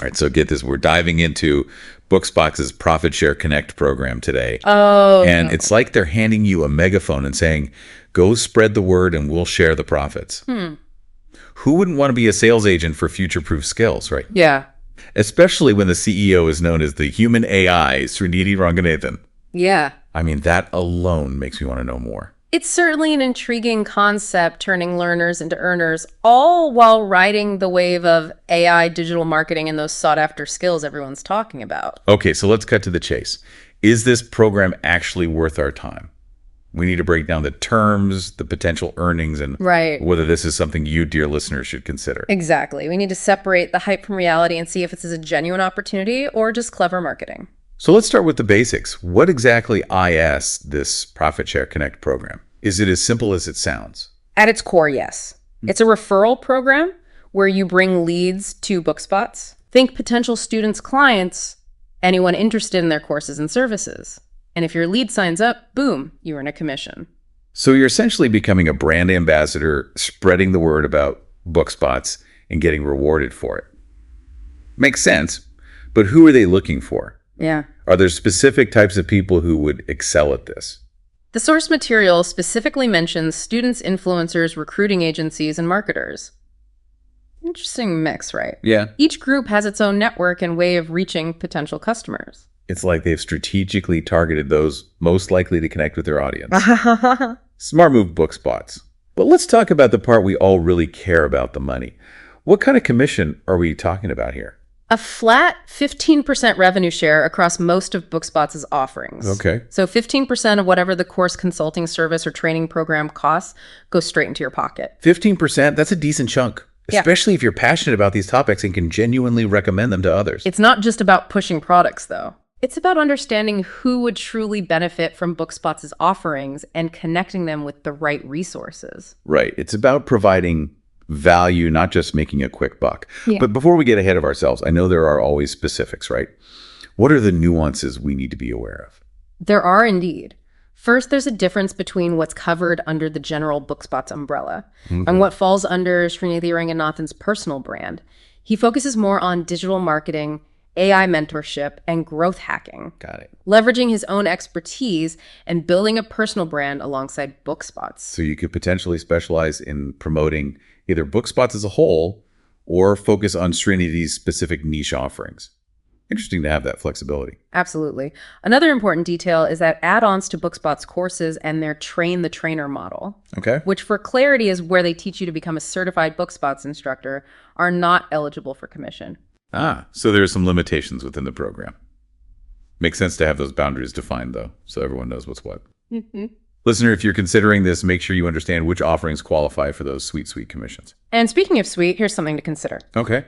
All right, so get this. We're diving into Bookspot's Profit Share Connect program today. Oh. And it's like they're handing you a megaphone and saying, go spread the word and we'll share the profits. Who wouldn't want to be a sales agent for future-proof skills, right? Yeah. Especially when the CEO is known as the human AI, Srinidhi Ranganathan. Yeah. I mean, that alone makes me want to know more. It's certainly an intriguing concept, turning learners into earners, all while riding the wave of AI, digital marketing, and those sought-after skills everyone's talking about. Okay, so let's cut to the chase. Is this program actually worth our time? We need to break down the terms, the potential earnings, and whether this is something you, dear listeners, should consider. Exactly. We need to separate the hype from reality and see if this is a genuine opportunity or just clever marketing. So let's start with the basics. What exactly is this Profit Share Connect program? Is it as simple as it sounds? At its core, yes. It's a referral program where you bring leads to Bookspotz. Think potential students, clients, anyone interested in their courses and services. And if your lead signs up, boom, you earn a commission. So you're essentially becoming a brand ambassador, spreading the word about Bookspotz and getting rewarded for it. Makes sense, but who are they looking for? Yeah. Are there specific types of people who would excel at this? The source material specifically mentions students, influencers, recruiting agencies, and marketers. Interesting mix, right? Yeah. Each group has its own network and way of reaching potential customers. It's like they've strategically targeted those most likely to connect with their audience. Smart move, Bookspotz. But let's talk about the part we all really care about, the money. What kind of commission are we talking about here? A flat 15% revenue share across most of Bookspotz' offerings. Okay. So 15% of whatever the course, consulting service, or training program costs goes straight into your pocket. 15%? That's a decent chunk, especially if you're passionate about these topics and can genuinely recommend them to others. It's not just about pushing products, though. It's about understanding who would truly benefit from Bookspotz' offerings and connecting them with the right resources. Right. It's about providing value, not just making a quick buck. Yeah. But before we get ahead of ourselves, I know there are always specifics, right? What are the nuances we need to be aware of? There are indeed. First, there's a difference between what's covered under the general Bookspotz umbrella and what falls under Srinidhi Ranganathan's personal brand. He focuses more on digital marketing, AI mentorship, and growth hacking. Got it. Leveraging his own expertise and building a personal brand alongside Bookspotz. So you could potentially specialize in promoting either Bookspotz as a whole or focus on Srinidhi's specific niche offerings. Interesting to have that flexibility. Absolutely. Another important detail is that add-ons to Bookspotz courses and their train the trainer model, which for clarity is where they teach you to become a certified Bookspotz instructor, are not eligible for commission. So there are some limitations within the program. Makes sense to have those boundaries defined, though, so everyone knows what's what. Listener, if you're considering this, make sure you understand which offerings qualify for those sweet, sweet commissions. And speaking of sweet, here's something to consider. Okay.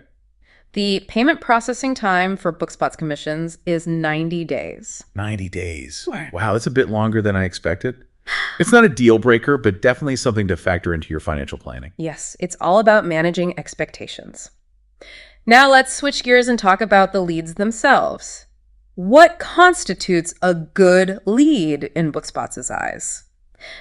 The payment processing time for Bookspotz commissions is 90 days. 90 days. Wow, that's a bit longer than I expected. It's not a deal breaker, but definitely something to factor into your financial planning. Yes, it's all about managing expectations. Now let's switch gears and talk about the leads themselves. What constitutes a good lead in Bookspotz' eyes?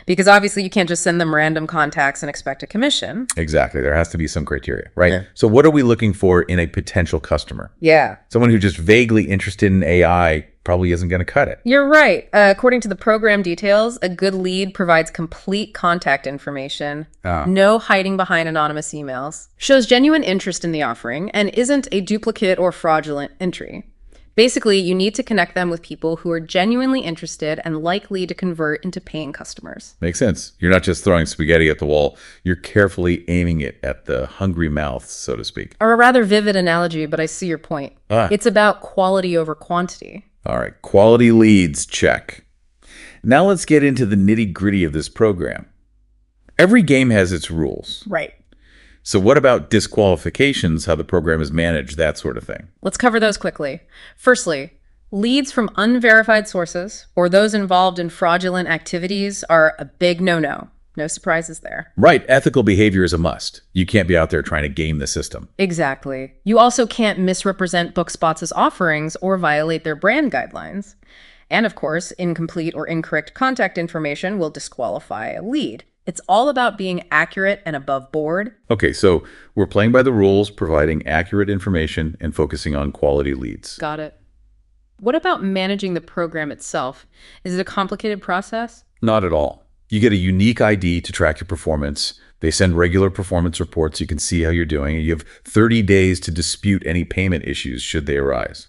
Because obviously you can't just send them random contacts and expect a commission. Exactly. There has to be some criteria, right? Yeah. So what are we looking for in a potential customer? Yeah. Someone who's just vaguely interested in AI probably isn't going to cut it. You're right. According to the program details, a good lead provides complete contact information, no hiding behind anonymous emails, shows genuine interest in the offering, and isn't a duplicate or fraudulent entry. Basically, you need to connect them with people who are genuinely interested and likely to convert into paying customers. Makes sense. You're not just throwing spaghetti at the wall. You're carefully aiming it at the hungry mouth, so to speak. Or a rather vivid analogy, but I see your point. It's about quality over quantity. All right. Quality leads, check. Now let's get into the nitty-gritty of this program. Every game has its rules. Right. So what about disqualifications, how the program is managed, that sort of thing? Let's cover those quickly. Firstly, leads from unverified sources or those involved in fraudulent activities are a big no-no. No surprises there. Right. Ethical behavior is a must. You can't be out there trying to game the system. Exactly. You also can't misrepresent Bookspotz' offerings or violate their brand guidelines. And of course, incomplete or incorrect contact information will disqualify a lead. It's all about being accurate and above board. Okay, so we're playing by the rules, providing accurate information, and focusing on quality leads. Got it. What about managing the program itself? Is it a complicated process? Not at all. You get a unique ID to track your performance. They send regular performance reports so you can see how you're doing, and you have 30 days to dispute any payment issues should they arise.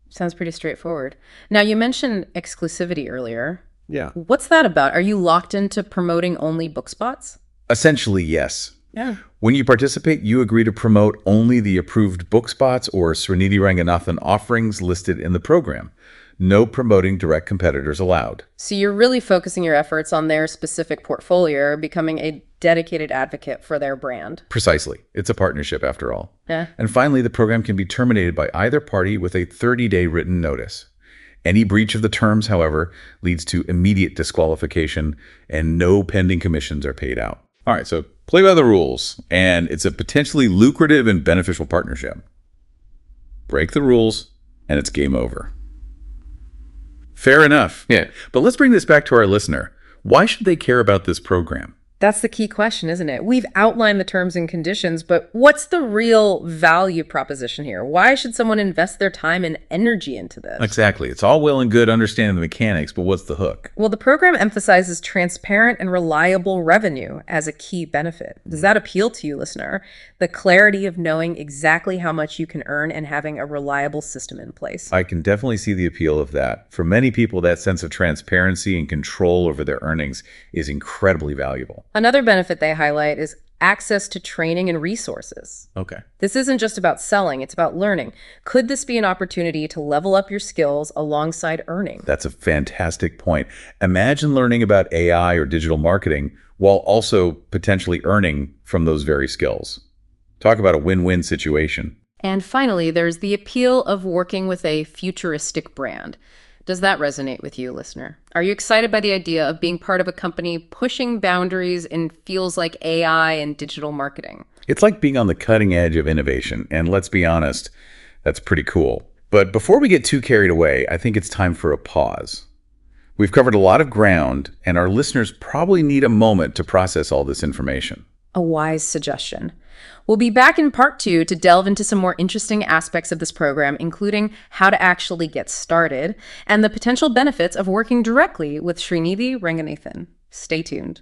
Sounds pretty straightforward. Now, you mentioned exclusivity earlier. Yeah. What's that about? Are you locked into promoting only Bookspotz? Essentially, yes. Yeah. When you participate, you agree to promote only the approved Bookspotz or Srinidhi Ranganathan offerings listed in the program. No promoting direct competitors allowed. So you're really focusing your efforts on their specific portfolio, becoming a dedicated advocate for their brand. Precisely. It's a partnership after all. Yeah. And finally, the program can be terminated by either party with a 30-day written notice. Any breach of the terms, however, leads to immediate disqualification and no pending commissions are paid out. All right, so play by the rules, and it's a potentially lucrative and beneficial partnership. Break the rules, and it's game over. Fair enough. Yeah. But let's bring this back to our listener. Why should they care about this program? That's the key question, isn't it? We've outlined the terms and conditions, but what's the real value proposition here? Why should someone invest their time and energy into this? Exactly. It's all well and good understanding the mechanics, but what's the hook? Well, the program emphasizes transparent and reliable revenue as a key benefit. Does that appeal to you, listener? The clarity of knowing exactly how much you can earn and having a reliable system in place. I can definitely see the appeal of that. For many people, that sense of transparency and control over their earnings is incredibly valuable. Another benefit they highlight is access to training and resources. Okay. This isn't just about selling, it's about learning. Could this be an opportunity to level up your skills alongside earning? That's a fantastic point. Imagine learning about AI or digital marketing while also potentially earning from those very skills. Talk about a win-win situation. And finally, there's the appeal of working with a futuristic brand. Does that resonate with you, listener? Are you excited by the idea of being part of a company pushing boundaries in fields like AI and digital marketing? It's like being on the cutting edge of innovation, and let's be honest, that's pretty cool. But before we get too carried away, I think it's time for a pause. We've covered a lot of ground, and our listeners probably need a moment to process all this information. A wise suggestion. We'll be back in part 2 to delve into some more interesting aspects of this program, including how to actually get started and the potential benefits of working directly with Srinidhi Ranganathan. Stay tuned.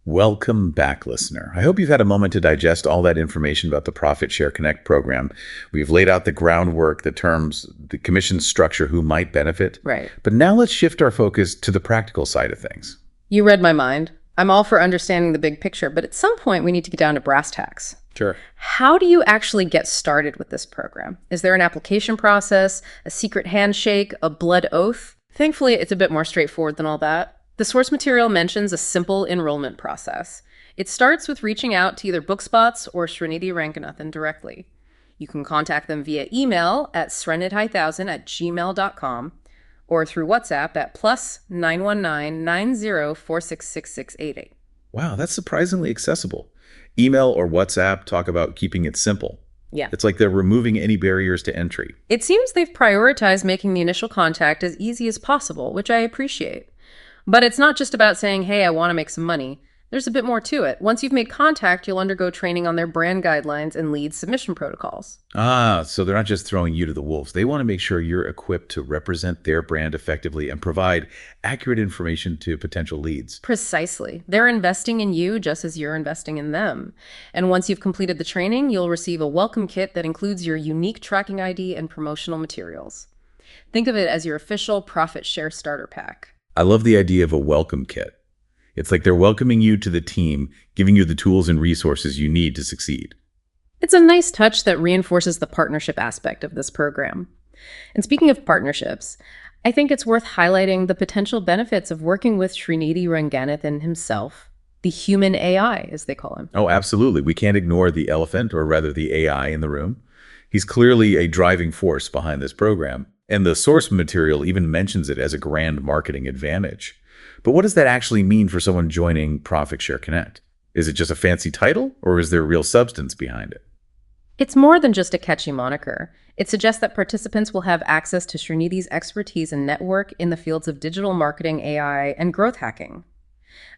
Welcome back, listener. I hope you've had a moment to digest all that information about the Profit Share Connect program. We've laid out the groundwork, the terms, the commission structure, who might benefit. Right. But now let's shift our focus to the practical side of things. You read my mind. I'm all for understanding the big picture, but at some point we need to get down to brass tacks. Sure. How do you actually get started with this program? Is there an application process, a secret handshake, a blood oath? Thankfully, it's a bit more straightforward than all that. The source material mentions a simple enrollment process. It starts with reaching out to either Bookspotz or Srinidhi Ranganathan directly. You can contact them via email at srenidhi1000@gmail.com or through WhatsApp at +919 90466688. Wow, that's surprisingly accessible. Email or WhatsApp talk about keeping it simple. Yeah. It's like they're removing any barriers to entry. It seems they've prioritized making the initial contact as easy as possible, which I appreciate. But it's not just about saying, hey, I want to make some money. There's a bit more to it. Once you've made contact, you'll undergo training on their brand guidelines and lead submission protocols. So they're not just throwing you to the wolves. They want to make sure you're equipped to represent their brand effectively and provide accurate information to potential leads. Precisely. They're investing in you just as you're investing in them. And once you've completed the training, you'll receive a welcome kit that includes your unique tracking ID and promotional materials. Think of it as your official Profit Share Starter Pack. I love the idea of a welcome kit. It's like they're welcoming you to the team, giving you the tools and resources you need to succeed. It's a nice touch that reinforces the partnership aspect of this program. And speaking of partnerships, I think it's worth highlighting the potential benefits of working with Srinidhi Ranganathan himself, the human AI, as they call him. Oh, absolutely. We can't ignore the elephant, or rather the AI in the room. He's clearly a driving force behind this program, and the source material even mentions it as a grand marketing advantage. But what does that actually mean for someone joining Profit Share Connect? Is it just a fancy title, or is there real substance behind it? It's more than just a catchy moniker. It suggests that participants will have access to Srinidhi's expertise and network in the fields of digital marketing, AI, and growth hacking.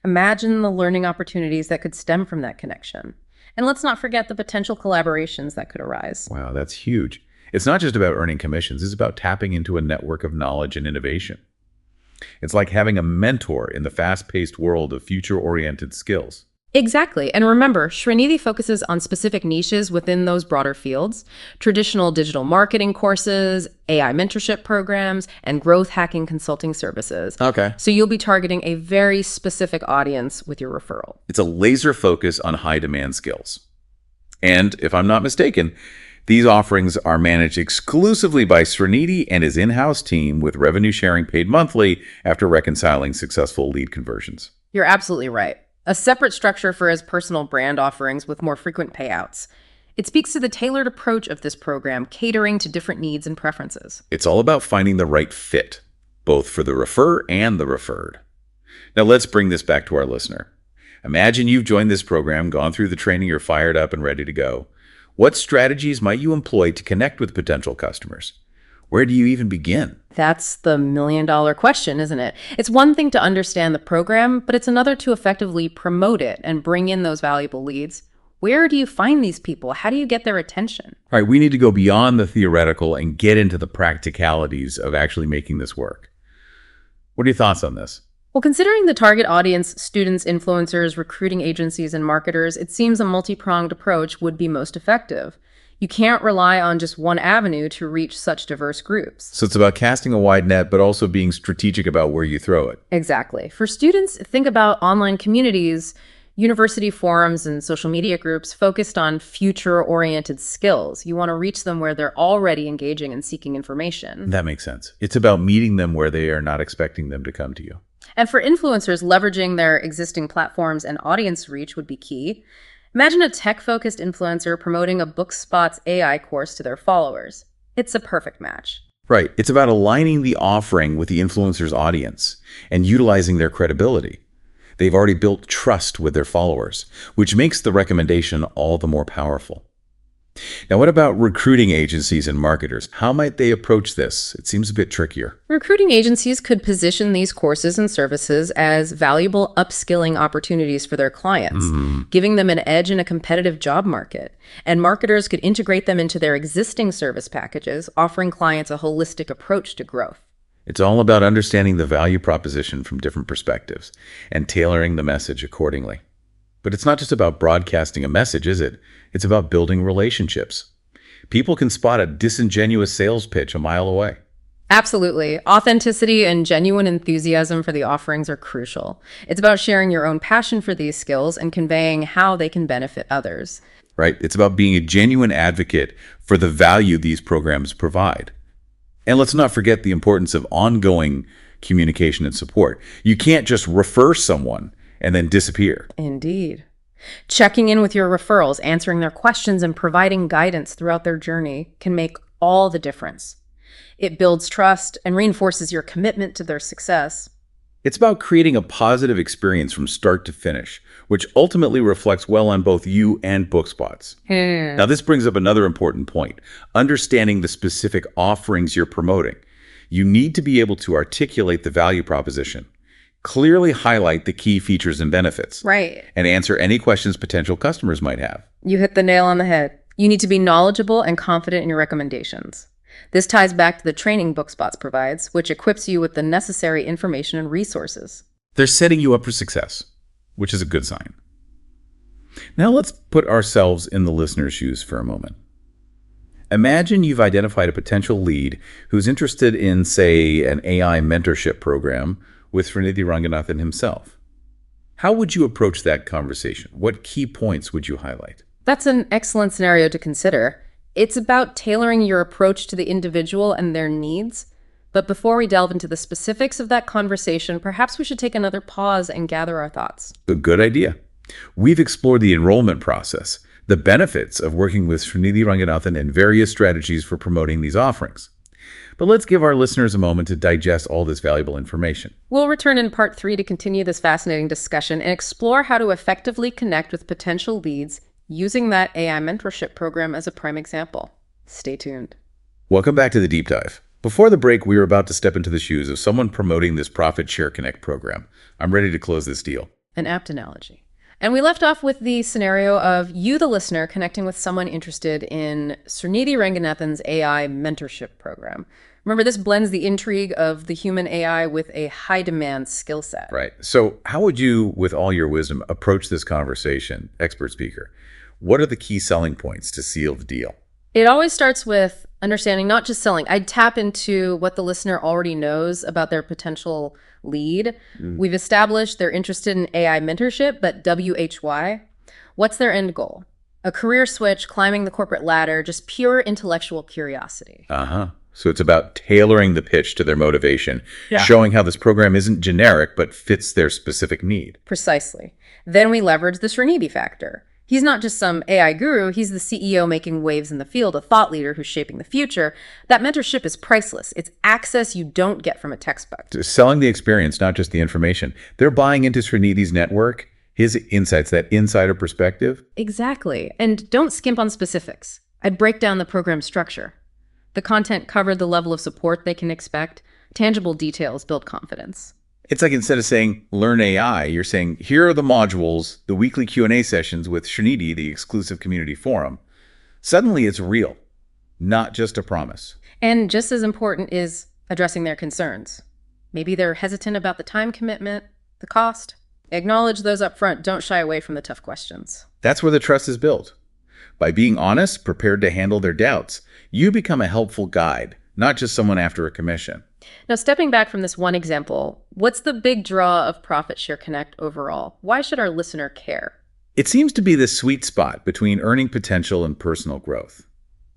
Imagine the learning opportunities that could stem from that connection. And let's not forget the potential collaborations that could arise. Wow, that's huge. It's not just about earning commissions. It's about tapping into a network of knowledge and innovation. It's like having a mentor in the fast-paced world of future-oriented skills. Exactly. And remember, Srinidhi focuses on specific niches within those broader fields: traditional digital marketing courses, AI mentorship programs, and growth hacking consulting services. Okay. So you'll be targeting a very specific audience with your referral. It's a laser focus on high-demand skills. And if I'm not mistaken, these offerings are managed exclusively by Srinidhi and his in-house team, with revenue sharing paid monthly after reconciling successful lead conversions. You're absolutely right. A separate structure for his personal brand offerings with more frequent payouts. It speaks to the tailored approach of this program, catering to different needs and preferences. It's all about finding the right fit, both for the refer and the referred. Now let's bring this back to our listener. Imagine you've joined this program, gone through the training, you're fired up and ready to go. What strategies might you employ to connect with potential customers? Where do you even begin? That's the million-dollar question, isn't it? It's one thing to understand the program, but it's another to effectively promote it and bring in those valuable leads. Where do you find these people? How do you get their attention? All right, we need to go beyond the theoretical and get into the practicalities of actually making this work. What are your thoughts on this? Well, considering the target audience, students, influencers, recruiting agencies, and marketers, it seems a multi-pronged approach would be most effective. You can't rely on just one avenue to reach such diverse groups. So it's about casting a wide net, but also being strategic about where you throw it. Exactly. For students, think about online communities, university forums, and social media groups focused on future-oriented skills. You want to reach them where they're already engaging and seeking information. That makes sense. It's about meeting them where they are not expecting them to come to you. And for influencers, leveraging their existing platforms and audience reach would be key. Imagine a tech-focused influencer promoting a Bookspotz AI course to their followers. It's a perfect match. Right. It's about aligning the offering with the influencer's audience and utilizing their credibility. They've already built trust with their followers, which makes the recommendation all the more powerful. Now, what about recruiting agencies and marketers? How might they approach this? It seems a bit trickier. Recruiting agencies could position these courses and services as valuable upskilling opportunities for their clients, giving them an edge in a competitive job market. And marketers could integrate them into their existing service packages, offering clients a holistic approach to growth. It's all about understanding the value proposition from different perspectives and tailoring the message accordingly. But it's not just about broadcasting a message, is it? It's about building relationships. People can spot a disingenuous sales pitch a mile away. Absolutely. Authenticity and genuine enthusiasm for the offerings are crucial. It's about sharing your own passion for these skills and conveying how they can benefit others. Right? It's about being a genuine advocate for the value these programs provide. And let's not forget the importance of ongoing communication and support. You can't just refer someone and then disappear. Indeed. Checking in with your referrals, answering their questions, and providing guidance throughout their journey can make all the difference. It builds trust and reinforces your commitment to their success. It's about creating a positive experience from start to finish, which ultimately reflects well on both you and Bookspotz. Now, this brings up another important point: understanding the specific offerings you're promoting. You need to be able to articulate the value proposition, clearly highlight the key features and benefits, Right. and answer any questions potential customers might have. You hit the nail on the head. You need to be knowledgeable and confident in your recommendations. This ties back to the training Bookspotz provides, which equips you with the necessary information and resources. They're setting you up for success, which is a good sign. Now let's put ourselves in the listener's shoes for a moment. Imagine you've identified a potential lead who's interested in, say, an AI mentorship program with Srinidhi Ranganathan himself. How would you approach that conversation? What key points would you highlight? That's an excellent scenario to consider. It's about tailoring your approach to the individual and their needs. But before we delve into the specifics of that conversation, perhaps we should take another pause and gather our thoughts. A good idea. We've explored the enrollment process, the benefits of working with Srinidhi Ranganathan, and various strategies for promoting these offerings. But let's give our listeners a moment to digest all this valuable information. We'll return in part 3 to continue this fascinating discussion and explore how to effectively connect with potential leads using that AI mentorship program as a prime example. Stay tuned. Welcome back to the Deep Dive. Before the break, we were about to step into the shoes of someone promoting this Profit Share Connect program. I'm ready to close this deal. An apt analogy. And we left off with the scenario of you, the listener, connecting with someone interested in Srinidhi Ranganathan's AI mentorship program. Remember, this blends the intrigue of the human AI with a high-demand skill set. Right. So how would you, with all your wisdom, approach this conversation, expert speaker? What are the key selling points to seal the deal? It always starts with understanding, not just selling. I'd tap into what the listener already knows about their potential lead. We've established they're interested in AI mentorship, but WHY? What's their end goal? A career switch, climbing the corporate ladder, just pure intellectual curiosity. So it's about tailoring the pitch to their motivation, showing how this program isn't generic, but fits their specific need. Precisely. Then we leverage the Srinidhi factor. He's not just some AI guru, he's the CEO making waves in the field, a thought leader who's shaping the future. That mentorship is priceless. It's access you don't get from a textbook. Selling the experience, not just the information. They're buying into Srinidhi's network, his insights, that insider perspective. Exactly. And don't skimp on specifics. I'd break down the program structure. The content covered the level of support they can expect. Tangible details build confidence. It's like instead of saying, learn AI, you're saying, here are the modules, the weekly Q&A sessions with Srinidhi, the exclusive community forum. Suddenly it's real, not just a promise. And just as important is addressing their concerns. Maybe they're hesitant about the time commitment, the cost. Acknowledge those up front. Don't shy away from the tough questions. That's where the trust is built. By being honest, prepared to handle their doubts, you become a helpful guide, not just someone after a commission. Now, stepping back from this one example, what's the big draw of Profit Share Connect overall? Why should our listener care? It seems to be the sweet spot between earning potential and personal growth.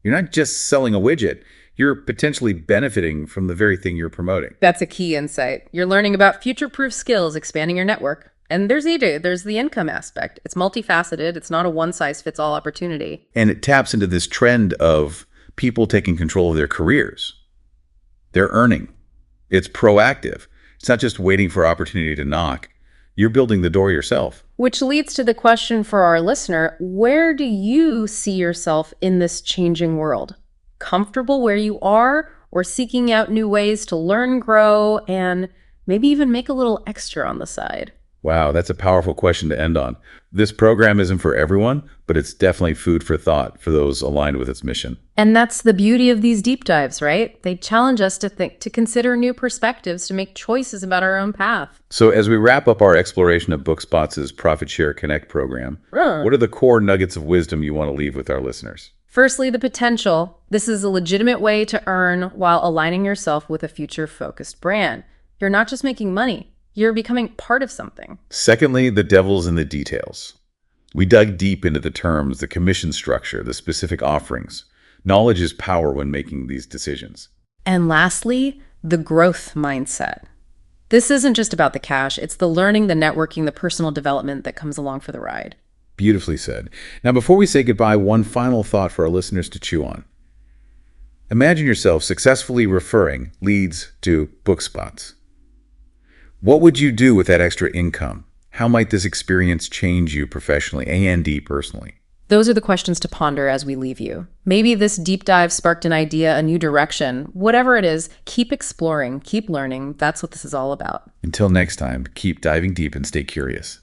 You're not just selling a widget, you're potentially benefiting from the very thing you're promoting. That's a key insight. You're learning about future-proof skills, expanding your network. And there's the income aspect. It's multifaceted. It's not a one-size-fits-all opportunity. And it taps into this trend of people taking control of their careers. They're earning. It's proactive. It's not just waiting for opportunity to knock. You're building the door yourself. Which leads to the question for our listener, where do you see yourself in this changing world? Comfortable where you are, or seeking out new ways to learn, grow, and maybe even make a little extra on the side? Wow, that's a powerful question to end on. This program isn't for everyone, but it's definitely food for thought for those aligned with its mission. And that's the beauty of these deep dives, right? They challenge us to think, to consider new perspectives, to make choices about our own path. So as we wrap up our exploration of Bookspotz' Profit Share Connect program, what are the core nuggets of wisdom you want to leave with our listeners? Firstly, the potential. This is a legitimate way to earn while aligning yourself with a future-focused brand. You're not just making money. You're becoming part of something. Secondly, the devil's in the details. We dug deep into the terms, the commission structure, the specific offerings. Knowledge is power when making these decisions. And lastly, the growth mindset. This isn't just about the cash. It's the learning, the networking, the personal development that comes along for the ride. Beautifully said. Now, before we say goodbye, one final thought for our listeners to chew on. Imagine yourself successfully referring leads to Bookspotz. What would you do with that extra income? How might this experience change you professionally and personally? Those are the questions to ponder as we leave you. Maybe this deep dive sparked an idea, a new direction. Whatever it is, keep exploring, keep learning. That's what this is all about. Until next time, keep diving deep and stay curious.